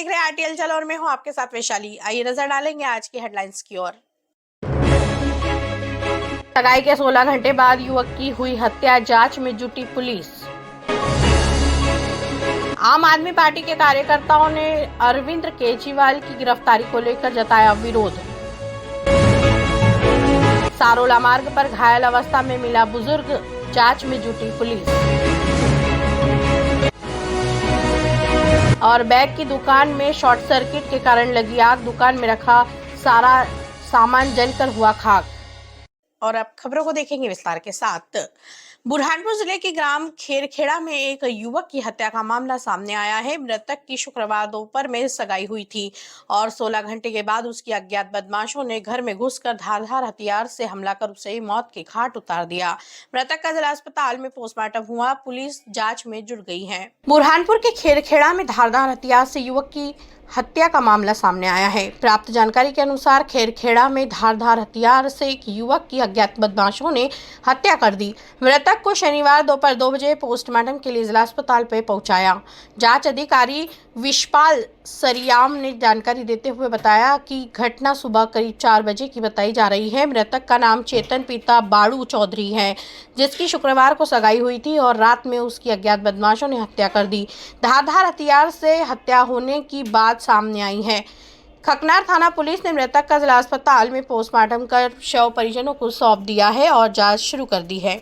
देख रहे हैं आरटीएल चल और मैं हूं आपके साथ वैशाली। आइए नजर डालेंगे आज की हेडलाइंस की ओर। सगाई के 16 घंटे बाद युवक की हुई हत्या, जांच में जुटी पुलिस। आम आदमी पार्टी के कार्यकर्ताओं ने अरविंद केजरीवाल की गिरफ्तारी को लेकर जताया विरोध। सारोला मार्ग पर घायल अवस्था में मिला बुजुर्ग, जांच में जुटी पुलिस। और बैग की दुकान में शॉर्ट सर्किट के कारण लगी आग, दुकान में रखा सारा सामान जलकर हुआ खाक। और अब खबरों को देखेंगे विस्तार के साथ। बुरहानपुर जिले के ग्राम खेरखेड़ा में एक युवक की हत्या का मामला सामने आया है। मृतक की शुक्रवार दोपहर में सगाई हुई थी और 16 घंटे के बाद उसकी अज्ञात बदमाशों ने घर में घुसकर धारदार हथियार से हमला कर उसे मौत के घाट उतार दिया। मृतक का जिला अस्पताल में पोस्टमार्टम हुआ, पुलिस जांच में जुट गई है। बुरहानपुर के खेरखेड़ा में धारदार हथियार से युवक की हत्या का मामला सामने आया है। प्राप्त जानकारी के अनुसार खेरखेड़ा में धारदार हथियार से एक युवक की अज्ञात बदमाशों ने हत्या कर दी। मृतक को शनिवार दोपहर 2 बजे पोस्टमार्टम के लिए जिला अस्पताल पर पहुंचाया। जांच अधिकारी विशपाल सरियाम ने जानकारी देते हुए बताया कि घटना सुबह करीब 4 बजे की बताई जा रही है। मृतक का नाम चेतन पिता बाड़ू चौधरी है, जिसकी शुक्रवार को सगाई हुई थी और रात में उसकी अज्ञात बदमाशों ने हत्या कर दी। धारदार हथियार से हत्या होने की बात सामने आई है। खकनार थाना पुलिस ने मृतक का जिला अस्पताल में पोस्टमार्टम कर शव परिजनों को सौंप दिया है और जांच शुरू कर दी है।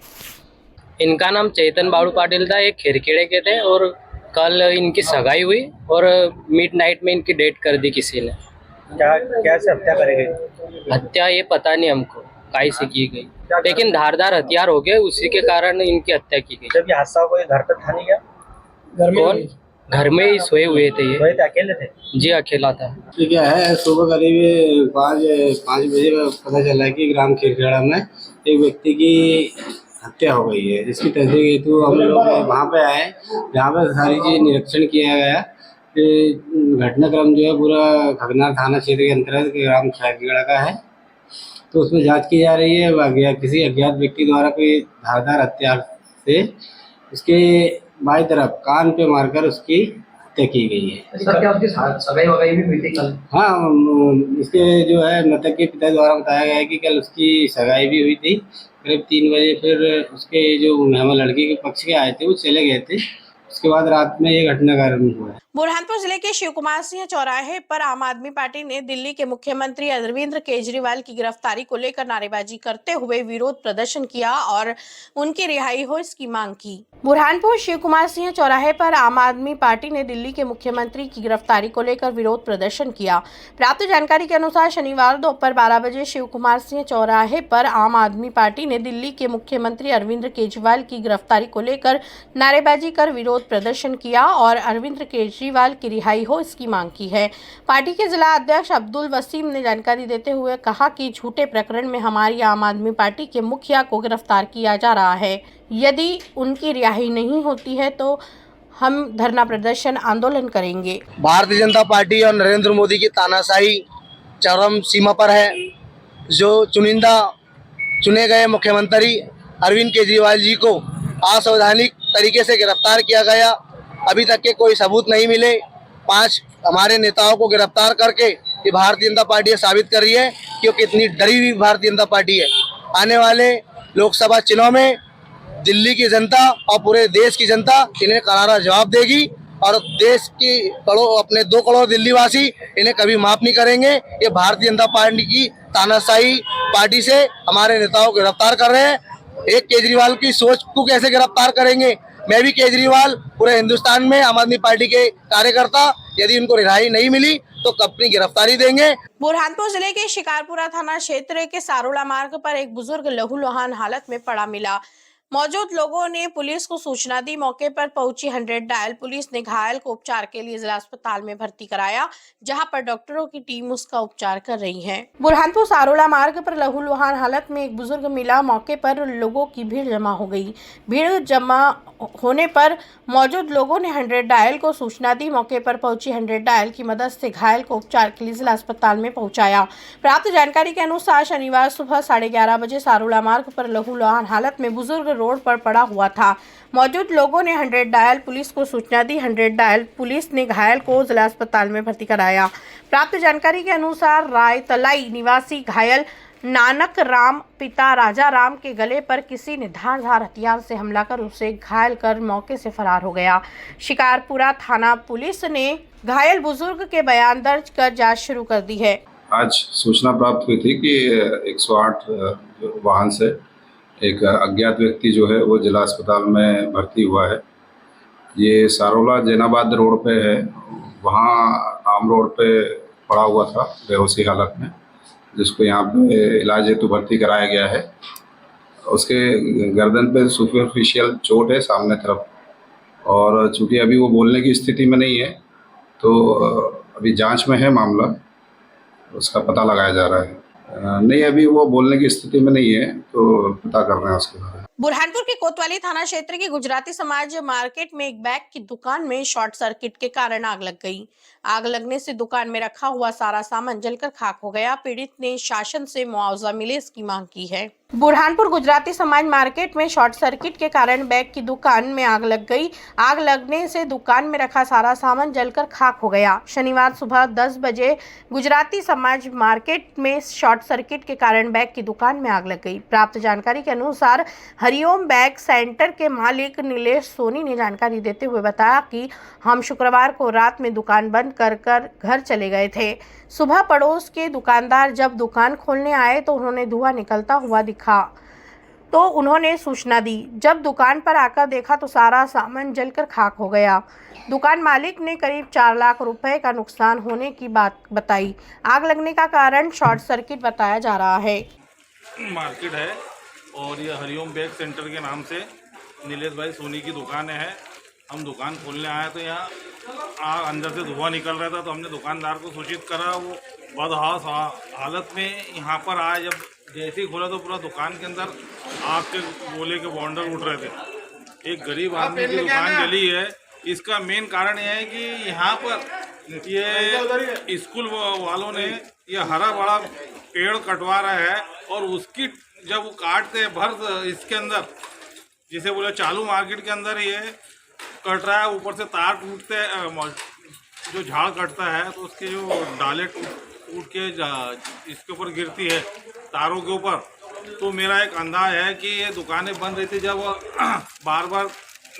इनका नाम चेतन बाड़ू पाटिल था, एक खेरखेड़े के थे और कल इनकी सगाई हुई और मिडनाइट में इनकी डेथ कर दी किसी ने। क्या से हत्या करी गई? हत्या ये पता नहीं हमको काहे से की गई, लेकिन धारदार हथियार हो गए, उसी के कारण इनकी हत्या की गई। जब ये हादसा हुआ घर पर था नहीं क्या? कौन? घर में ही सोए हुए थे ये। अकेले थे? जी अकेला था। क्या है, सुबह करीब 5 बजे पता चला कि ग्राम खेरखेड़ा में एक व्यक्ति की हत्या हो गई है, जिसकी तस्दीक हेतु हम लोग वहाँ पे आए, जहाँ पे सारी चीज निरीक्षण किया गया। घटनाक्रम जो है पूरा खगनार थाना क्षेत्र के अंतर्गत ग्राम खेरखेड़ा का है, तो उसमें जांच की जा रही है। किसी अज्ञात व्यक्ति द्वारा कोई धारदार हथियार से उसके बाई तरफ कान पे मारकर उसकी हत्या की गई है। सर, क्या उसकी सगाई वगाई भी हुई थी कल? हाँ, इसके जो है मृतक के पिता द्वारा बताया गया है कि कल उसकी सगाई भी हुई थी। करीब 3 बजे फिर उसके जो मेहमान लड़की के पक्ष के आए थे वो चले गए थे। उसके बाद रात में ये घटनाक्रम हुआ है। बुरहानपुर जिले के शिव कुमार सिंह चौराहे पर आम आदमी पार्टी ने दिल्ली के मुख्यमंत्री अरविंद केजरीवाल की गिरफ्तारी को लेकर नारेबाजी करते हुए विरोध प्रदर्शन किया और उनकी रिहाई हो इसकी मांग की। बुरहानपुर शिव कुमार सिंह चौराहे पर आम आदमी पार्टी ने दिल्ली के मुख्यमंत्री की गिरफ्तारी को लेकर विरोध प्रदर्शन किया। प्राप्त जानकारी के अनुसार शनिवार दोपहर 12 बजे शिव कुमार सिंह चौराहे पर आम आदमी पार्टी ने दिल्ली के मुख्यमंत्री अरविंद केजरीवाल की गिरफ्तारी को लेकर नारेबाजी कर विरोध प्रदर्शन किया और अरविंद केजरीवाल की रिहाई हो इसकी मांग की है। पार्टी के जिला अध्यक्ष अब्दुल वसीम ने जानकारी देते हुए कहा कि झूठे प्रकरण में हमारी आम आदमी पार्टी के मुखिया को गिरफ्तार किया जा रहा है। यदि उनकी रिहाई नहीं होती है तो हम धरना प्रदर्शन आंदोलन करेंगे। भारतीय जनता पार्टी और नरेंद्र मोदी की तानाशाही चरम सीमा पर है। जो चुने गए मुख्यमंत्री अरविंद केजरीवाल जी को असंवैधानिक तरीके से गिरफ्तार किया गया। अभी तक के कोई सबूत नहीं मिले। 5 हमारे नेताओं को गिरफ्तार करके ये भारतीय जनता पार्टी साबित कर रही है कि वो कितनी डरी हुई भारतीय जनता पार्टी है। आने वाले लोकसभा चुनाव में दिल्ली की जनता और पूरे देश की जनता इन्हें करारा जवाब देगी और देश की अपने 2 करोड़ दिल्लीवासी इन्हें कभी माफ नहीं करेंगे। ये भारतीय जनता पार्टी की तानाशाही पार्टी से हमारे नेताओं को गिरफ्तार कर रहे हैं। एक केजरीवाल की सोच को कैसे गिरफ्तार करेंगे? मैं भी केजरीवाल, पूरे हिंदुस्तान में आम आदमी पार्टी के कार्यकर्ता यदि उनको रिहाई नहीं मिली तो अपनी गिरफ्तारी देंगे। बुरहानपुर जिले के शिकारपुरा थाना क्षेत्र के सारोला मार्ग पर एक बुजुर्ग लहूलुहान हालत में पड़ा मिला। मौजूद लोगों ने पुलिस को सूचना दी। मौके पर पहुंची 100 डायल पुलिस ने घायल को उपचार के लिए जिला अस्पताल में भर्ती कराया, जहां पर डॉक्टरों की टीम उसका उपचार कर रही है। बुरहानपुर सारोला मार्ग पर लहूलुहान हालत में एक बुजुर्ग मिला। मौके पर लोगों की भीड़ जमा हो गई। भीड़ जमा होने पर मौजूद लोगों ने 100 डायल को सूचना दी। मौके पर पहुंची 100 डायल की मदद से घायल को उपचार के लिए जिला अस्पताल में पहुंचाया। प्राप्त जानकारी के अनुसार शनिवार सुबह 11:30 बजे सारोला मार्ग पर लहूलुहान हालत में बुजुर्ग रोड पर पड़ा हुआ था। मौजूद लोगों ने 100 डायल पुलिस को सूचना दी। 100 डायल पुलिस ने घायल को जिला अस्पताल में भर्ती कराया। प्राप्त जानकारी के अनुसार रायतलाई निवासी घायल नानक राम पिता राजा राम के गले पर किसी ने धारदार हथियार से हमला कर उसे घायल कर मौके से फरार हो गया। शिकारपुरा थाना पुलिस ने घायल बुजुर्ग के बयान दर्ज कर जांच शुरू कर दी है। आज सूचना प्राप्त हुई थी कि 108 वाहन से एक अज्ञात व्यक्ति जो है वो जिला अस्पताल में भर्ती हुआ है। ये सारोला जैनाबाद रोड पे है, वहाँ आम रोड पे पड़ा हुआ था बेहोशी हालत में, जिसको यहाँ पे इलाज हेतु भर्ती कराया गया है। उसके गर्दन पे सुपरफिशियल चोट है सामने तरफ, और चूँकि अभी वो बोलने की स्थिति में नहीं है तो अभी जांच में है मामला, उसका पता लगाया जा रहा है। नहीं, अभी वो बोलने की स्थिति में नहीं है तो पता कर रहे हैं उसके बारे में। बुरहानपुर के कोतवाली थाना क्षेत्र के गुजराती समाज मार्केट में एक बैग की दुकान में शॉर्ट सर्किट के कारण आग लग गई। आग लगने से दुकान में रखा हुआ सारा सामान जलकर खाक हो गया। पीड़ित ने शासन से मुआवजा मिले इसकी मांग की है। बुरहानपुर गुजराती समाज मार्केट में शॉर्ट सर्किट के कारण बैग की दुकान में आग लग गई। आग लगने से दुकान में रखा सारा सामान जलकर खाक हो गया। शनिवार सुबह 10 बजे गुजराती समाज मार्केट में शॉर्ट सर्किट के कारण बैग की दुकान में आग लग गई। प्राप्त जानकारी के अनुसार हरिओम बैग सेंटर के मालिक नीलेश सोनी ने जानकारी देते हुए बताया कि हम शुक्रवार को रात में दुकान बंद कर घर चले गए थे। सुबह पड़ोस के दुकानदार जब दुकान खोलने आए तो उन्होंने धुआं निकलता हुआ दिखा तो उन्होंने सूचना दी। जब दुकान पर आकर देखा तो सारा सामान जलकर खाक हो गया। दुकान मालिक ने करीब 4 लाख रुपए का नुकसान होने की बात बताई। आग लगने का कारण शॉर्ट सर्किट बताया जा रहा है। मार्केट है और ये हरिओम बैग सेंटर के नाम से नीलेश भाई सोनी की दुकान है। हम दुकान खोलने आए तो यहाँ अंदर से धुआं निकल रहा था, तो हमने दुकानदार को सूचित करा। वो बदहास हालत में यहाँ पर आए। जब जैसे ही खोला तो पूरा दुकान के अंदर आग के गोले के बॉन्डल उठ रहे थे। एक गरीब आदमी की दुकान जली है। इसका मेन कारण यह है कि यहाँ पर ये स्कूल वालों ने ये हरा बड़ा पेड़ कटवा रहा है और उसकी जब वो काटते हैं भर इसके अंदर, जिसे बोले चालू मार्केट के अंदर ये कट रहा है, ऊपर से तार टूटते जो झाड़ कटता है तो उसके जो डाले टूट के इसके ऊपर गिरती है तारों के ऊपर। तो मेरा एक अंदाज है कि ये दुकानें बंद रहती, जब बार बार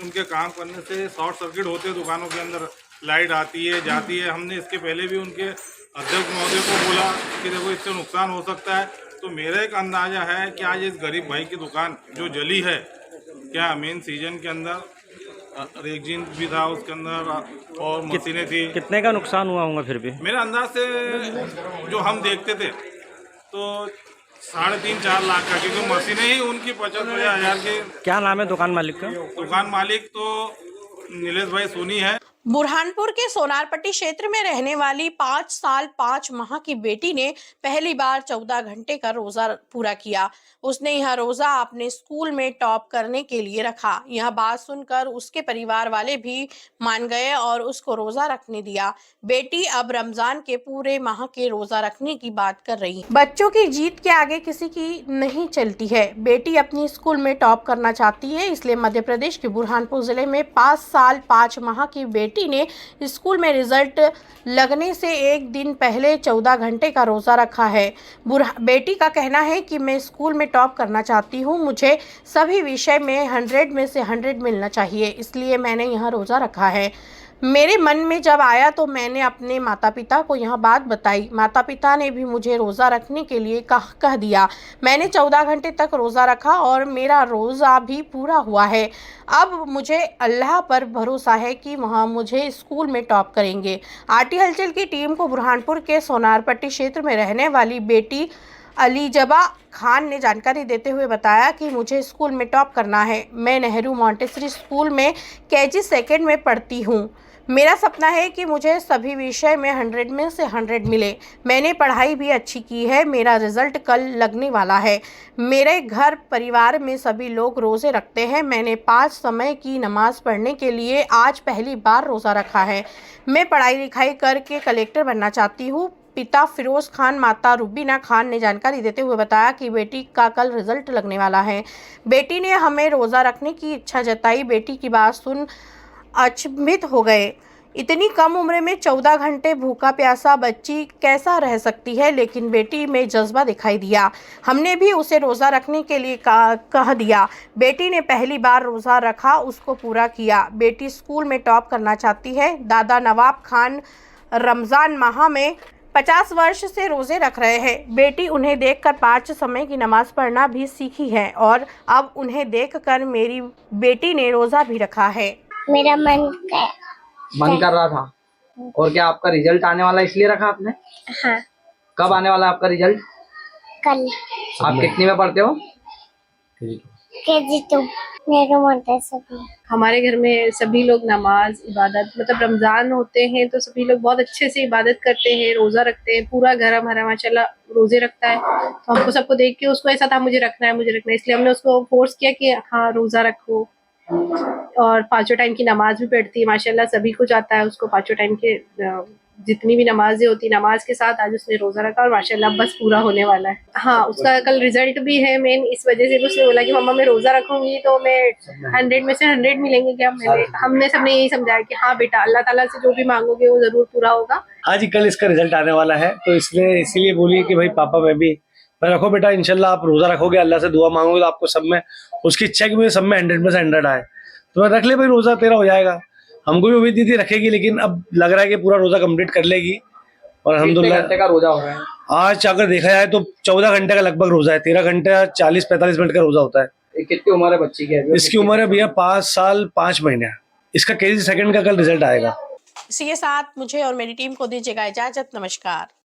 उनके काम करने से शॉर्ट सर्किट होते दुकानों के अंदर, लाइट आती है जाती है। हमने इसके पहले भी उनके अध्यक्ष महोदय को बोला कि देखो इससे नुकसान हो सकता है। तो मेरा एक अंदाजा है कि आज इस गरीब भाई की दुकान जो जली है, क्या मेन सीजन के अंदर रेगजीन भी था उसके अंदर और मशीनें थी। कितने का नुकसान हुआ होगा फिर भी? मेरे अंदाज से जो हम देखते थे तो 3.5-4 लाख का, क्योंकि मशीनें ही उनकी 50,000 की। क्या नाम है दुकान मालिक का? दुकान मालिक तो नीलेश भाई सोनी है। बुरहानपुर के सोनारपट्टी क्षेत्र में रहने वाली 5 साल 5 माह की बेटी ने पहली बार 14 घंटे का रोजा पूरा किया। उसने यह रोजा अपने स्कूल में टॉप करने के लिए रखा। यह बात सुनकर उसके परिवार वाले भी मान गए और उसको रोजा रखने दिया। बेटी अब रमजान के पूरे माह के रोजा रखने की बात कर रही है। बच्चों की जीत के आगे किसी की नहीं चलती है। बेटी अपनी स्कूल में टॉप करना चाहती है, इसलिए मध्य प्रदेश के बुरहानपुर जिले में 5 साल 5 माह की बेटी ने स्कूल में रिजल्ट लगने से एक दिन पहले 14 घंटे का रोजा रखा है। बेटी का कहना है कि मैं स्कूल में टॉप करना चाहती हूँ, मुझे सभी विषय में 100 में से 100 मिलना चाहिए, इसलिए मैंने यह रोजा रखा है। मेरे मन में जब आया तो मैंने अपने माता पिता को यह बात बताई। माता पिता ने भी मुझे रोज़ा रखने के लिए कह दिया। मैंने 14 घंटे तक रोज़ा रखा और मेरा रोज़ा भी पूरा हुआ है। अब मुझे अल्लाह पर भरोसा है कि वह मुझे स्कूल में टॉप करेंगे। आरटी हलचल की टीम को बुरहानपुर के सोनारपट्टी क्षेत्र में रहने वाली बेटी अलीजबा खान ने जानकारी देते हुए बताया कि मुझे स्कूल में टॉप करना है। मैं नेहरू मॉन्टेसरी स्कूल में KG 2nd में पढ़ती हूँ। मेरा सपना है कि मुझे सभी विषय में 100 में से 100 मिले। मैंने पढ़ाई भी अच्छी की है। मेरा रिजल्ट कल लगने वाला है। मेरे घर परिवार में सभी लोग रोज़े रखते हैं। मैंने 5 समय की नमाज़ पढ़ने के लिए आज पहली बार रोज़ा रखा है। मैं पढ़ाई लिखाई करके कलेक्टर बनना चाहती हूँ। पिता फिरोज खान, माता रुबीना खान ने जानकारी देते हुए बताया कि बेटी का कल रिजल्ट लगने वाला है। बेटी ने हमें रोज़ा रखने की इच्छा जताई। बेटी की बात सुन अचंभित हो गए। इतनी कम उम्र में 14 घंटे भूखा प्यासा बच्ची कैसा रह सकती है, लेकिन बेटी में जज्बा दिखाई दिया। हमने भी उसे रोज़ा रखने के लिए कह दिया। बेटी ने पहली बार रोज़ा रखा, उसको पूरा किया। बेटी स्कूल में टॉप करना चाहती है। दादा नवाब खान रमज़ान माह में 50 वर्ष से रोज़े रख रहे हैं। बेटी उन्हें देखकर 5 समय की नमाज़ पढ़ना भी सीखी है और अब उन्हें देखकर मेरी बेटी ने रोज़ा भी रखा है। मेरा मन कर रहा था। और क्या आपका रिजल्ट आने वाला इसलिए रखा आपने? हाँ। कब आने वाला आपका रिजल्ट? कल। आप कितनी में पढ़ते हो? केजी 2। मेरे मन सभी हमारे घर में सभी लोग नमाज इबादत मतलब रमज़ान होते हैं तो सभी लोग बहुत अच्छे से इबादत करते हैं, रोज़ा रखते हैं। पूरा घर हमारा माशाल्लाह रोज़े रखता है। तो हमको सबको देख के उसको ऐसा था मुझे रखना है, इसलिए हमने उसको फोर्स किया कि हाँ रोज़ा रखो। और 5 टाइम की नमाज भी पढ़ती है माशाल्लाह, सभी कुछ आता है उसको। 5 टाइम के जितनी भी नमाजें होती नमाज के साथ आज उसने रोज़ा रखा और माशाल्लाह बस पूरा होने वाला है। हाँ, उसका कल रिजल्ट भी है मेन इस वजह से उसने बोला कि मम्मा मैं रोज़ा रखूंगी तो मैं 100 में से 100 मिलेंगे क्या? हमने सबने यही समझाया कि हाँ बेटा अल्लाह ताला से जो भी मांगोगे वो जरूर पूरा होगा। आज ही कल इसका रिजल्ट आने वाला है तो इसलिए इसीलिए बोलिए कि भाई पापा मैं रखो बेटा, इंशाल्लाह आप रोज़ा रखोगे, अल्लाह से दुआ मांगोगे तो आपको सब में उसकी इच्छा है कि मुझे सब में 100 में से 100 आए। तो मैं रख ले भाई, रोज़ा तेरा हो जाएगा। हमको भी उम्मीद नहीं थी रखेगी, लेकिन अब लग रहा है कि पूरा रोज़ा कंप्लीट कर लेगी। और अल्हम्दुलिल्लाह घंटे का रोजा हो रहा है? आज अगर देखा जाए तो 14 घंटे का लगभग रोज़ा है। 13 घंटे 40-45 मिनट का रोज़ा होता है। कितनी उम्र है बच्ची की? इसकी उम्र है भैया 5 साल 5 महीने। इसका KG 2 का कल रिजल्ट आएगा। इसी के साथ मुझे और मेरी टीम को दीजिएगा इजाज़त। नमस्कार।